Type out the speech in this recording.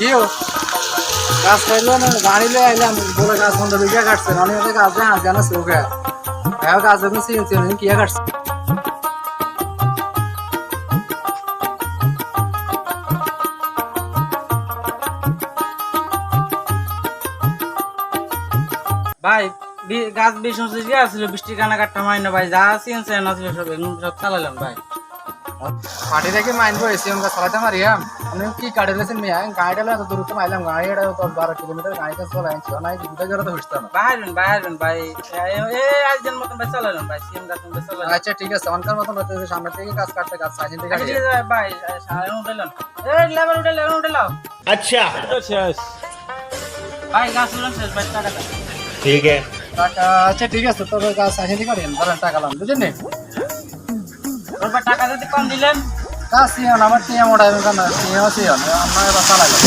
কিও গাছ খাইলো না গাড়ি লয়ে আইলাম বলে গাছ 15 বিঘা কাটছে অনেক গাছ জানা জানা সুখে হ্যাঁ গাছ যখন সিন কি কাটছে ভাই গাছ 20-25 টা ছিল বৃষ্টির কানা কাটটা মাইনা ভাই যা সিএনসি না ছিল সব এগুলো সব চালালাম ভাই পাটি থেকে মাইনবো এসি আমরা চালাতে মারিয়াম আমি কি কাটে লেছেন মিয়া গাড়িটা লয়ে এত দূর তো মাইলাম গাড়িটা তো 12 কিলোমিটার গাড়িটা চলাই ছিল না দুটা জোরে তো হইছে না বাইরেন ভাই এই আজকের মতন ভাই চালালাম ভাই সিএন গাছ মতন চালালাম আচ্ছা ঠিক আছে অনকার মতন হতে সামনে থেকে কাজ কাটতে কাজ সাইজ থেকে ঠিক আছে ভাই সামনে উঠালাম এই লেভেল উঠালাম अच्छा ভাই গাছ উঠালাম শেষ ভাই টাকা দাও ठीक है টাকা আচ্ছা ঠিক আছে তবে কাজ সাইজ থেকে করেন ধরেন টাকা লাম বুঝেন নি তোর ভাই টাকা যদি কম দিলেন কাজ সিও আমার টিএম ওড়াইবে কেন সিও আমরা এবার চালাইলাম